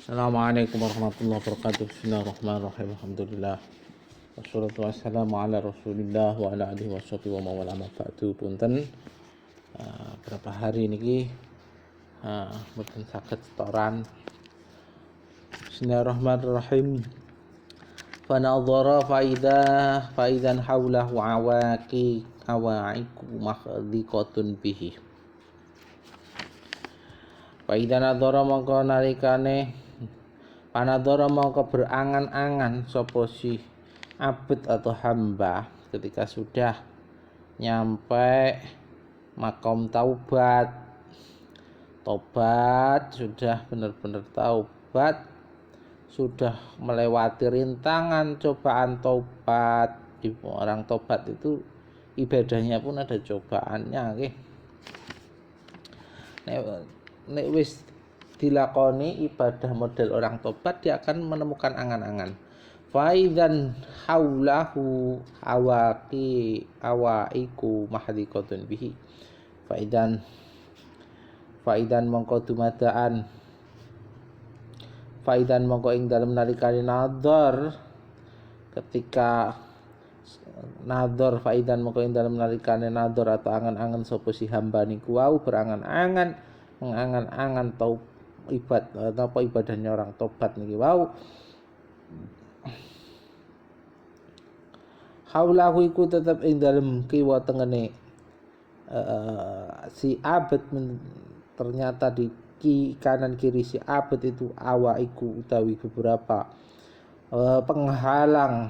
Assalamualaikum warahmatullahi wabarakatuh. Bismillahirrahmanirrahim. Alhamdulillah. Wassalatu wassalamu ala Rasulillah wa ala alihi washabihi wa mawala ma ba'du. Punten berapa hari niki mboten saged setoran. Bismillahirrahmanirrahim. Fa nadhara faidan haulahu awaiku mahdhiqatun bihi. Faidan nadhara mongko nalikane panadhara mongko berangan-angan sapa si abd atau hamba ketika sudah nyampe makom taubat sudah benar-benar taubat, sudah melewati rintangan cobaan taubat. Orang taubat itu ibadahnya pun ada cobaannya nggih. Nek wis dilakoni ibadah model orang tobat, dia akan menemukan angan-angan. Faidan haulahu awaiku mahdhiqatun bihi. Faidan mongko dumadaan. Faidan mongko ing dalem nalikane nadhar, ketika nadhar faidan mongko ing dalem nalikane nadhar atau angan-angan sapa si hamba niku wau berangan-angan mengangan-angan ibadahnya orang tobat niki wau. Haulahu iku tetep ing dalem kiwa tengene si abad ternyata di kanan kiri si abad itu awaiku utawi beberapa penghalang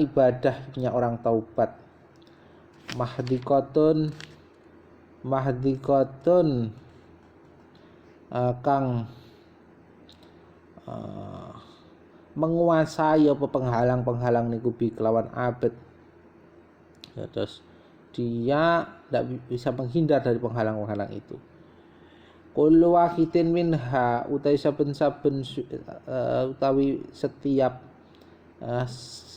ibadahnya orang taubat. Mahdhiqatun kang menguasai apa penghalang niku bi kelawan abad. Ya, terus dia tidak bisa menghindar dari penghalang-penghalang itu. Kullu wahidin minha utawi saben-saben utawi setiap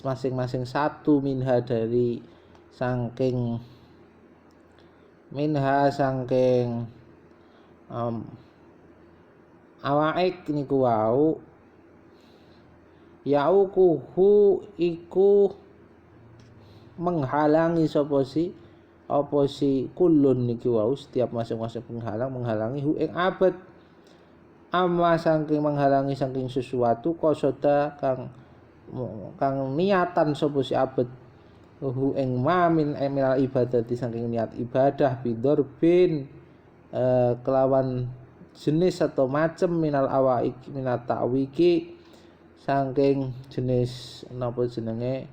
masing-masing satu minha dari saking awaik niku wau yaukuhu iku menghalangi sapa si kulun niki wau, setiap masing-masing menghalangi hu ing abad amma saking menghalangi saking sesuatu qasada kang niatan sapa si abad hu ing mamin eminal ibadati saking niat ibadah bidorbin kelawan jenis atau macem minal awaik minat ta'wiki saking jenis napa jenenge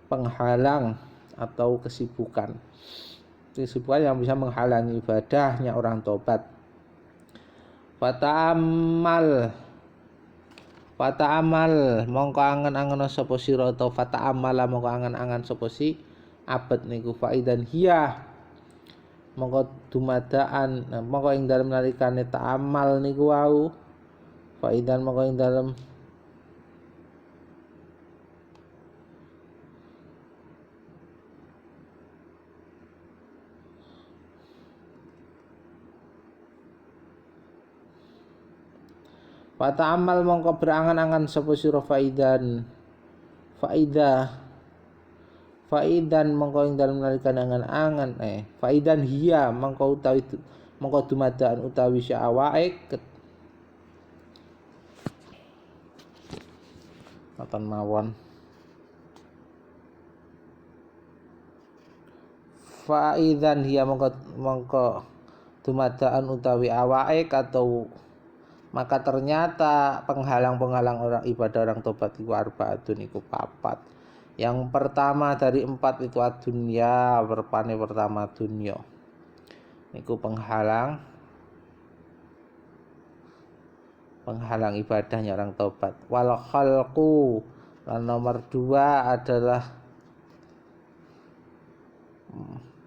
penghalang atau kesibukan yang bisa menghalangi ibadahnya orang tobat. Fata'amal mongko angen-angen sapa sira ta fata'amala mongko angen-angen sapa si abad niku faidan hiya mongko dumadaan mongko ing dalem nalikane ta'amal niku wau faidan mongko ing dalem Fata'amal mongko berangan-angan sapa sira faidan mongko ing dalem nalikane angan-angan faidan hiya mongko dumadaan utawi si awaik akan mawon faidan hiya mongko dumadaan utawi awaik atau maka ternyata penghalang-penghalang orang ibadah orang tobat iku arbaatun iku papat. Yang pertama dari 4 itu adunya, pertama dunya. Niku penghalang ibadahnya orang tobat. Wal khalqu, dan nomor 2 adalah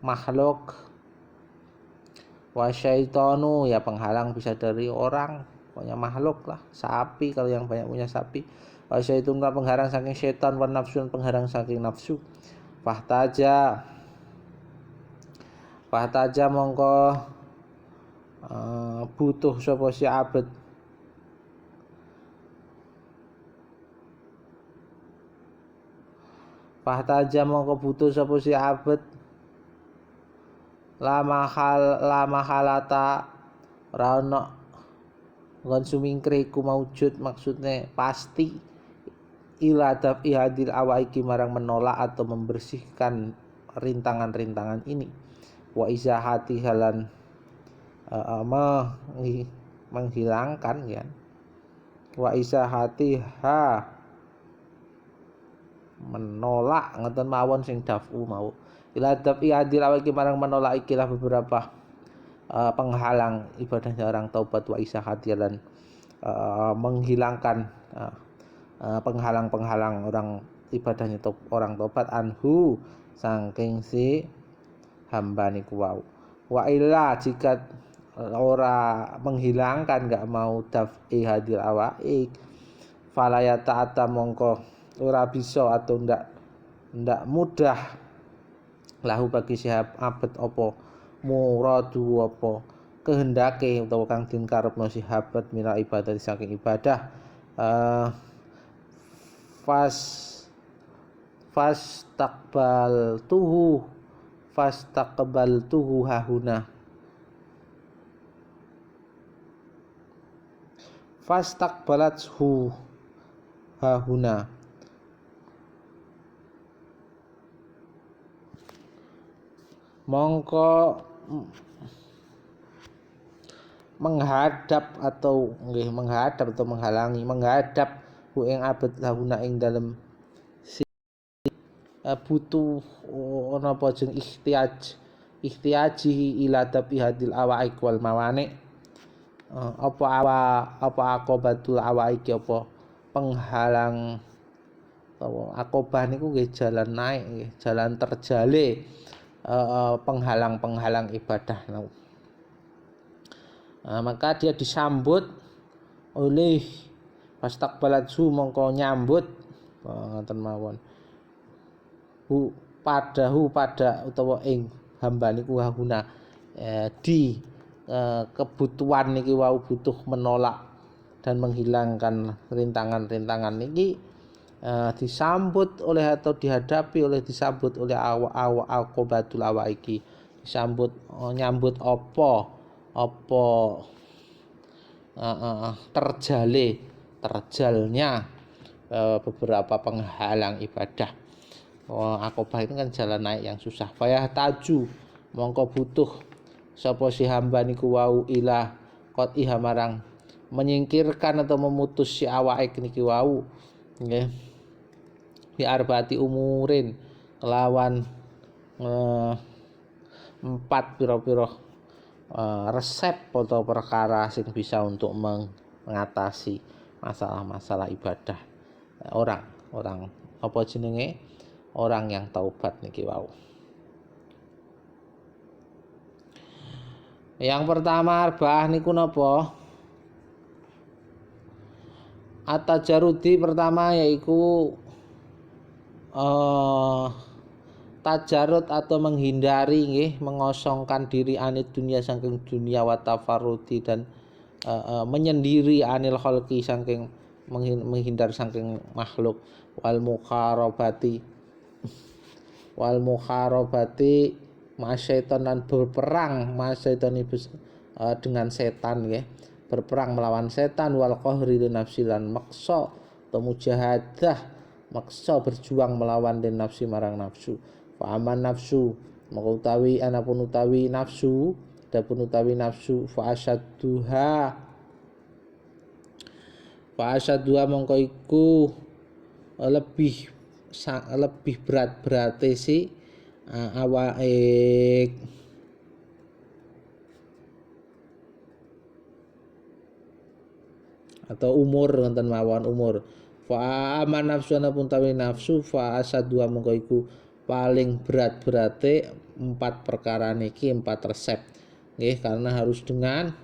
makhluk. Wa syaitanu, ya penghalang bisa dari orang, pokoknya makhluk lah, sapi kalau yang banyak punya sapi. Wasyaitun penghalang saking setan, wan nafsun penghalang saking nafsu. Fahtaja mongko butuh sapa si abet fahtaja mongko butuh sapa si abet lama halata ora ono ngon sumingkre iku maujud maksudnya pasti iladab ihadil awaiki marang menolak atau membersihkan rintangan-rintangan ini wa izahati halan menghilangkan ya wa izahati menolak ngoten mawon sing dafu mau iladab ihadil awaiki marang menolak ikilah beberapa penghalang ibadahnya orang taubat wa izahati halan menghilangkan penghalang-penghalang orang ibadahnya orang tobat anhu saking si hamba niku wau wa illa jika ora menghilangkan enggak mau daf'i hadil awaik falaya ta'ata mongko ora bisa atau ndak mudah lahu bagi si abet apa muradu apa kehendake utawa kang den karepno si abet mila ibadah saking ibadah fastaqbaltuhu hahuna fastaqbalathu hahuna mongko menghadap atau menghalangi menghadap hu ing abet lahuna ing dalem si butuh napa jeneng ikhtiaji ila tabi hadil awaik wal mawani apa akobatul awaik apa penghalang akobah niku nggih jalan naik nggih jalan terjale penghalang-penghalang ibadah maka dia disambut oleh fastaqbalathu mongko nyambut ngoten mawon pada utawa ing hamba niku huna di kebutuhan niki wau butuh menolak dan menghilangkan rintangan-rintangan niki disambut oleh atau dihadapi oleh disambut oleh aqobatul awaiki disambut nyambut terjalnya beberapa penghalang ibadah. Akobah itu kan jalan naik yang susah. Fayah taju mongko butuh sapa si hamba niku wau ila qatiha marang menyingkirkan atau memutus si awake niki wau nggih. Bi arbaati umurin kelawan 4 pira-pira resep atau perkara sing bisa untuk mengatasi masalah-masalah ibadah orang apa jenenge orang yang taubat niki wau. Yang pertama arba'ah niku napa? At-tajarudi pertama yaiku tajarud atau menghindari nggih mengosongkan diri anid dunia saking dunia wa tafarrudi dan menyendiri anil khalqi saking menghindar saking makhluk wal mukharabati masyaiton dan berperang masyaiton dengan setan nggih berperang melawan setan wal qahri nafsi lan maksa atau mujahadah maksa berjuang melawan den nafsi marang nafsu fa aman nafsu mengutawi anapun utawi nafsu dapun utawi nafsu fa asyadduha mongko iku lebih berat si awake atau umur wonten mawon umur fa aman nafsu anapun utawi nafsu fa asyadduha mongko iku paling berat-berate 4 perkara niki 4 resep nggih karena harus dengan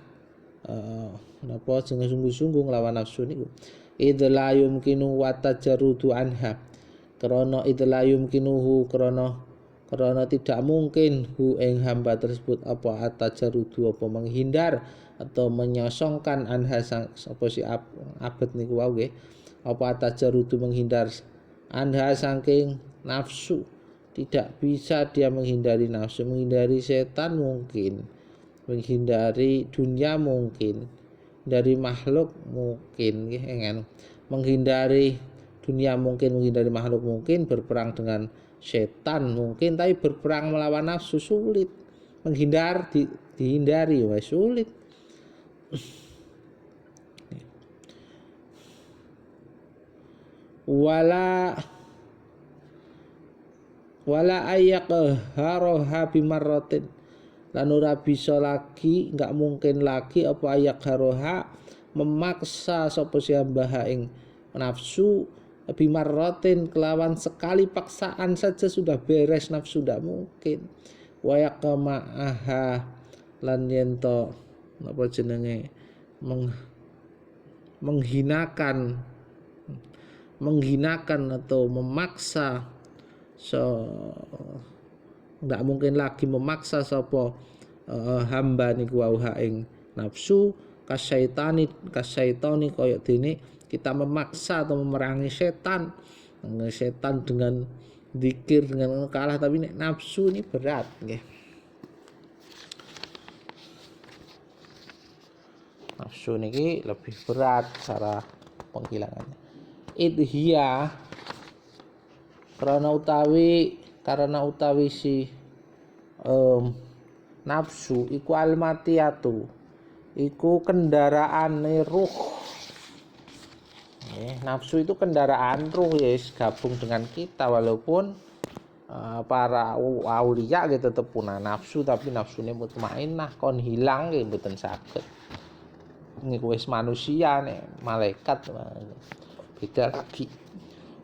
napa jenenge sungguh-sungguh nglawan nafsu niku idla yumkinu wa tajarrudu anha krana idla yumkinuhu krana karena tidak mungkin hu ing hamba tersebut apa atajarudu apa menghindar atau menyosongkan anha apa si abad niku wae nggih apa atajarudu menghindar anha saking nafsu. Tidak bisa dia menghindari nafsu, menghindari setan mungkin, menghindari dunia mungkin, dari makhluk mungkin nggih, menghindari dunia mungkin, menghindari makhluk mungkin, berperang dengan setan mungkin, tapi berperang melawan nafsu sulit. Menghindar dihindari wah sulit. Wala ayak haroha bimarrotin, lan ora bisa lagi, enggak mungkin lagi apa ayak haroha memaksa sapa siambaha ing nafsu bimarrotin kelawan sekali paksaan saja sudah beres nafsu, ndak mungkin. Wayak ma'aha lan yento apa jenenge menghinakan atau memaksa ndak mungkin lagi memaksa sapa hamba niku wauha ing nafsu kasyaitani kaya dene kita memaksa atau memerangi setan dengan zikir, dengan kalah, tapi nek nafsu ini berat nggih. Nafsu niki lebih berat cara penghilangannya. Idhiya karena utawi si nafsu iku almatiyatu, iku kendaraane ruh. Nafsu itu kendaraan ruh ya, gabung dengan kita walaupun para aulia gitu tetep punah nafsu, tapi nafsune mutmainnah kon hilang nggih mboten saged. Niku wis manusia nek malaikat beda lagi.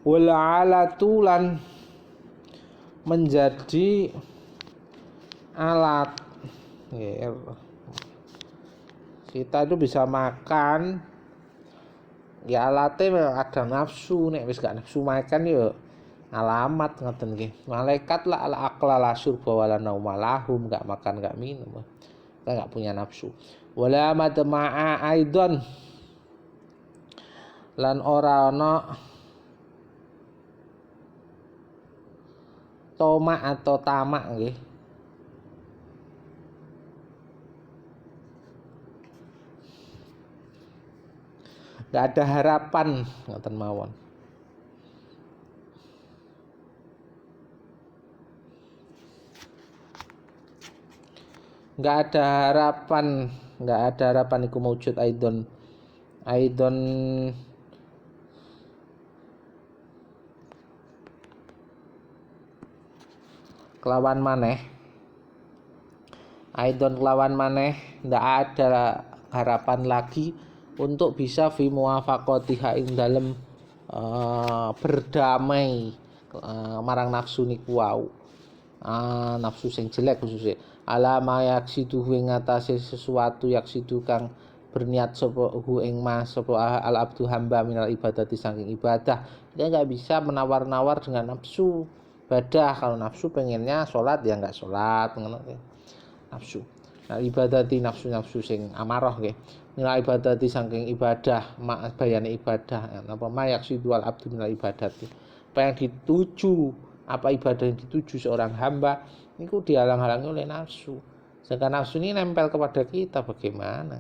Wala alatulan menjadi alat. Kita itu bisa makan, ya alatnya ada nafsu, nek wis gak nafsu makan ya alamat ngoten nggih. Malaikat la ala aqla la syurba wala nauma lahum, gak makan gak minum. Kita gak punya nafsu. Wala madma'a aidon lan ora ana toma atau tamak nggih. Gak ada harapan ngoten mawon. Gak ada harapan iku maujud aidon kelawan maneh. Aidon kelawan maneh, ndak ada harapan lagi untuk bisa fi muwafaqatiha ing dalem berdamai marang nafsu niku wau. Nafsu sing jelek khususnya alama yaksidu ing ngatasé sesuatu yaksidu kang berniat sapa hu ing mas sapa al abdu hamba minal ibadati saking ibadah. Dia enggak bisa menawar-nawar dengan nafsu ibadah. Kalau nafsu pengennya sholat ya enggak sholat ngono nafsu. Nah ibadati nafsu sing amarah nggih. Minal ibadati saking ibadah mak bayane ibadah apa mayaksidu al abdu minal ibadati. Apa yang dituju, apa ibadah yang dituju seorang hamba itu dihalang-halangi oleh nafsu. Sedangkan nafsu ini nempel kepada kita bagaimana?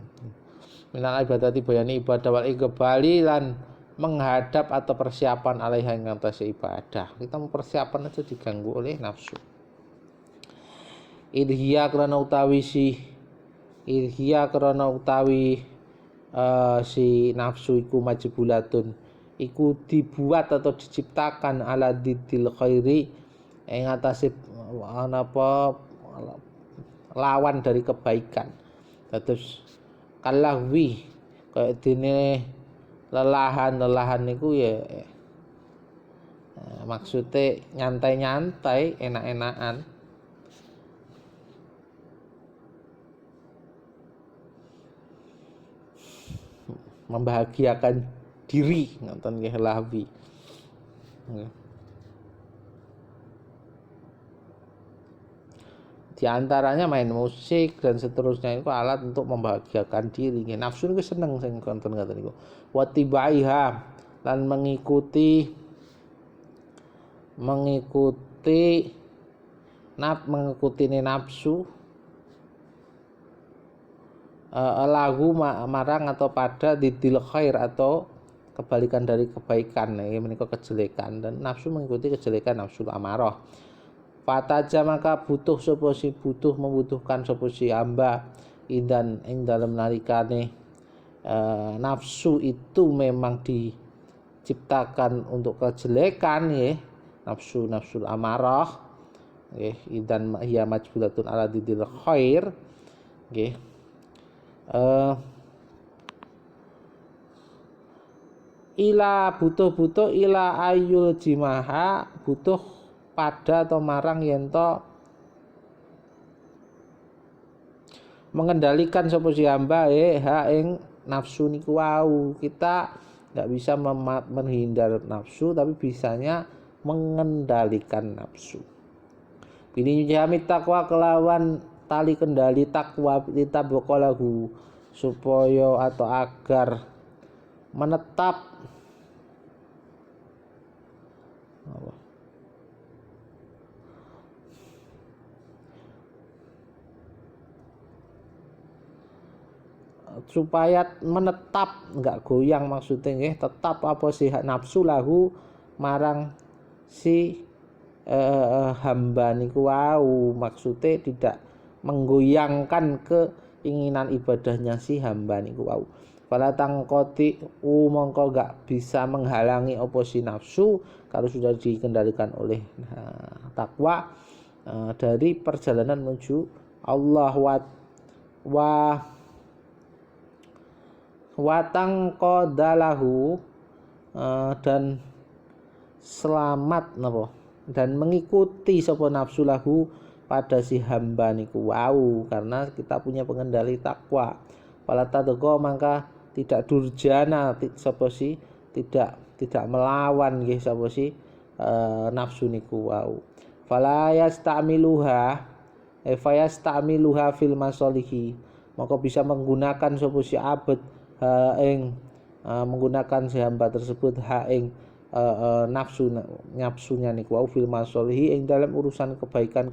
Minal ibadati bayani ibadah wal iqbali lan menghadap atau persiapan alaiha ing atase ibadah. Kita mempersiapkan aja diganggu oleh nafsu. Idhiya krana utawi si nafsu iku majbulatun, iku dibuat atau diciptakan ala didil khairi ing atase apa lawan dari kebaikan. Terus kalahwi kaya dene lelahan niku ya maksudnya nyantai-nyantai, enak-enakan, membahagiakan diri ngoten nggih lahwi. Di antaranya main musik dan seterusnya itu alat untuk membahagiakan diri. Nafsu niku seneng sing konten ngoten niku. Wa tibaiha lan mengikuti nafsu lagu marang atau pada didil khair atau kebalikan dari kebaikan, ini menika kejelekan, dan nafsu mengikuti kejelekan, nafsu amarah. Fataja maka membutuhkan sapa si hamba idan ing dalem nalikane nafsu itu memang diciptakan untuk kejelekan ya, nafsu amarah nggih, idan hiya majbulatun ala didil khair nggih. Ila butuh ila ayul jimaha butuh pada atau marang yento mengendalikan sapa si hamba ing nafsu niku wau. Kita enggak bisa menghindar nafsu, tapi bisanya mengendalikan nafsu. Bini jamit takwa kelawan tali kendali takwa litabqalahu supaya atau agar menetap supaya menetap, enggak goyang maksudnya nggih, tetap apa sih nafsu lahu marang si hamba niku wau, maksudnya tidak menggoyangkan keinginan ibadahnya si hamba niku wau. Fala tangkoti mongko enggak bisa menghalangi apa si nafsu kalau sudah dikendalikan oleh takwa dari perjalanan menuju Allah. Watang kodalahu dan selamat napa dan mengikuti sapa nafsu lahu pada si hamba niku wau, karena kita punya pengendali takwa. Fala tadqa maka tidak durjana sapa si tidak melawan nggih sapa si nafsu niku wau. Fala yastamiluha fil masalihi, maka bisa menggunakan sapa si abad menggunakan si hamba tersebut ing nafsunya niku wau fil masalihi ing dalam urusan kebaikan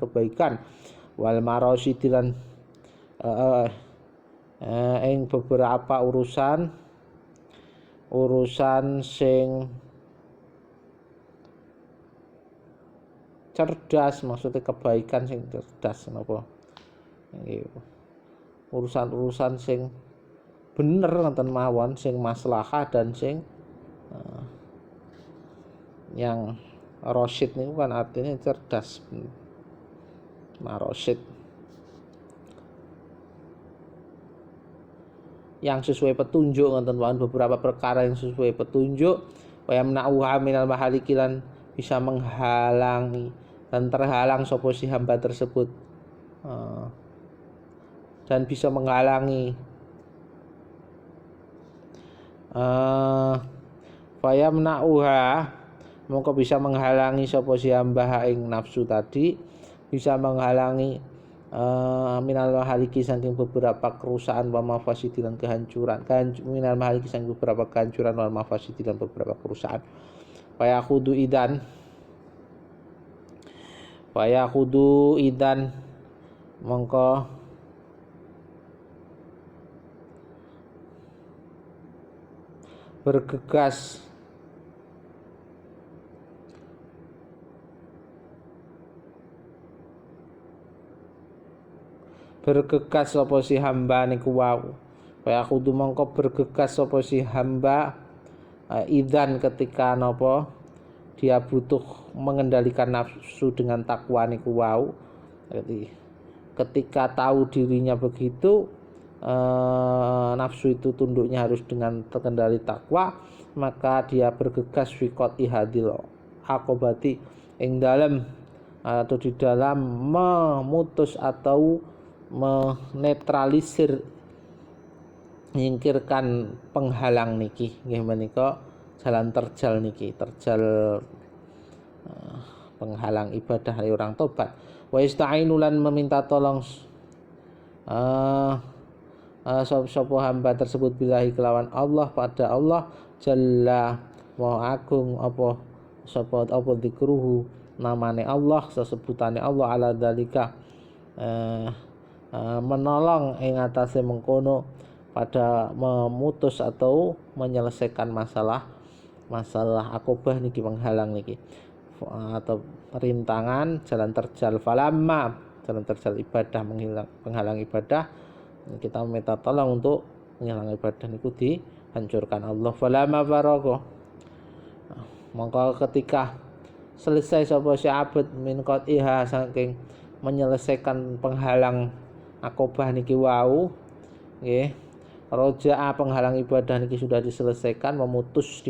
wal marasidilan ing beberapa urusan sing cerdas, maksudnya kebaikan sing cerdas napa nggih, urusan sing bener ngoten mawon, sing maslahah dan sing yang rasyid niku kan artinya cerdas, marosyid yang sesuai petunjuk ngoten wae, beberapa perkara yang sesuai petunjuk wa yamna'uha minal mahalikilan bisa menghalangi dan terhalang sapa si hamba tersebut dan bisa menghalangi fa yamna'uha mongko bisa menghalangi sapa si hamba ing nafsu tadi, bisa menghalangi minal mahaliki saking beberapa kerusakan wa mafasidi dan kehancuran, minal mahaliki saking beberapa kehancuran wa mafasidi dan beberapa kerusakan. Faya khudu idan mongko bergegas sapa si hamba niku wau. Kaya kudu mongko bergegas sapa si hamba idzan ketika napa dia butuh mengendalikan nafsu dengan takwa niku wau. Ketika tahu dirinya begitu, nafsu itu tunduknya harus dengan terkendali takwa, maka dia bergegas fi qatihadil aqobati ing dalam atau di dalam memutus atau menetralisir, menyingkirkan penghalang niki nggih menika jalan terjal niki, terjal penghalang ibadah dari orang tobat. Wa ista'inu lan meminta tolong sapa hamba tersebut billahi kelawan Allah, pada Allah jalla wa agung apa sapa apa zikruhu namane Allah, sesebutane Allah ala dalika menolong ing atase mengkono pada memutus atau menyelesaikan masalah akobah niki, penghalang niki atau rintangan jalan terjal falamma, jalan terjal ibadah, penghalang ibadah, kita meminta tolong untuk menghilang ibadah niku dihancurkan Allah. Falamma faragha, maka ketika selesai sapa si abad min qatiha saking menyelesaikan penghalang akobah niki wau nggih, roja'a penghalang ibadah niki sudah diselesaikan, memutus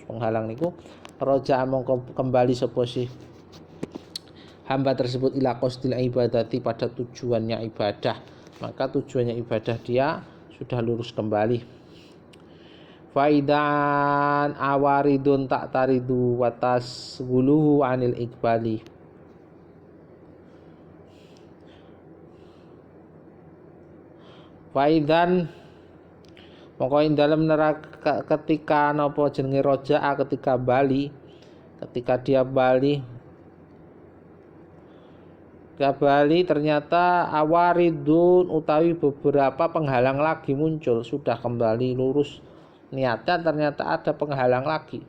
penghalang niku, roja'a mongko kembali sapa si hamba tersebut ila qasdil ibadati, pada tujuannya ibadah, maka tujuannya ibadah dia sudah lurus kembali. Faidan awaridun tak taridu watas guluhu anil iqbali. Faidan mongko ing dalem neraka ketika napa jenenge roja'a, ketika dia bali ternyata awaridun utawi beberapa penghalang lagi muncul, sudah kembali lurus niatnya, ternyata ada penghalang lagi.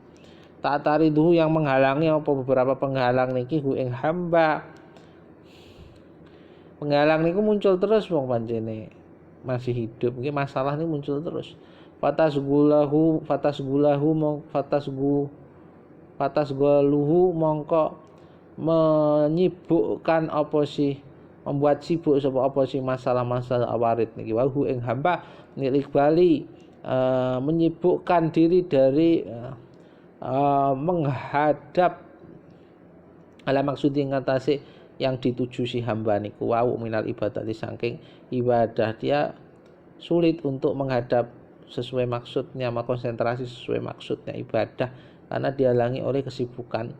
Tak tariduhu yang menghalangi apa beberapa penghalang niki hu ing hamba. Penghalang niku muncul terus wong pancene masih hidup, nggih masalah ini muncul terus. Fatasgulahu mongko menyibukkan apa sih, membuat sibuk sapa apa sih masalah-masalah awarid niki wahu ing hamba nilik bali, menyibukkan diri dari menghadap ala maksudi ngatasi yang dituju si hamba niku wau minal ibadah, saking ibadah dia sulit untuk menghadap sesuai maksudnya, konsentrasi sesuai maksudnya ibadah, karena dihalangi oleh kesibukan.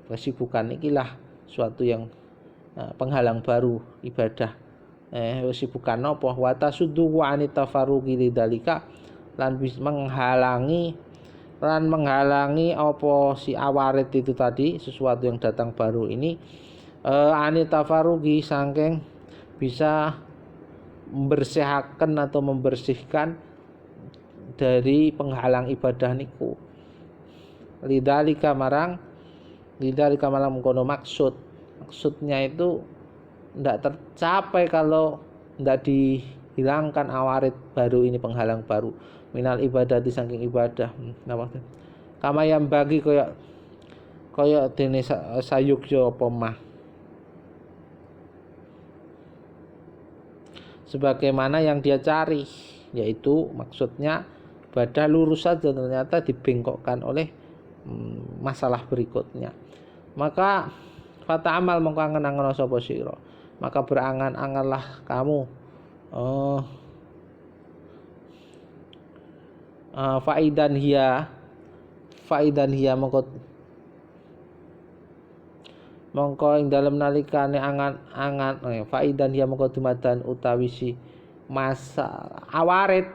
Kesibukan ikilah suatu yang penghalang baru ibadah. Kesibukan apa wa tasuddu wa anitafaruqi lidzalika, lan menghalangi apa si awarid itu tadi, sesuatu yang datang baru ini, anitafaruqi saking bisa membersihkan dari penghalang ibadah niku. Lidzalika marang mengkono maksudnya itu tidak tercapai kalau tidak dihilangkan awarid baru ini, penghalang baru minal ibadah di saking ibadah. Kama yang bagi koyo dene sayukya apa mah, sebagaimana yang dia cari, yaitu maksudnya ibadah lurus saja, ternyata dibengkokkan oleh masalah berikutnya. Maka fata amal mongko angen-angen sapa sira, maka berangan-anganlah kamu faidan hiya mongko ing dalem nalikane angan faidan hiya mongko dumadan utawi si masa awarid,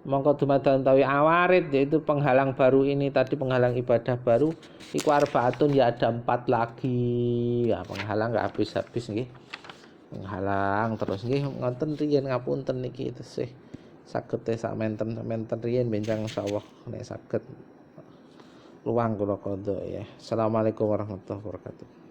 mongko dumadan utawi awarid, yaitu penghalang baru ini tadi, penghalang ibadah baru iku arbaatun, ya ada 4 lagi. Ya penghalang enggak habis-habis nggih. Penghalang terus nggih, ngoten riyen ngapunten niki tesih saged sak menten riyen benjang insyaallah nek saged luang kula kodho ya. Assalamualaikum warahmatullahi wabarakatuh.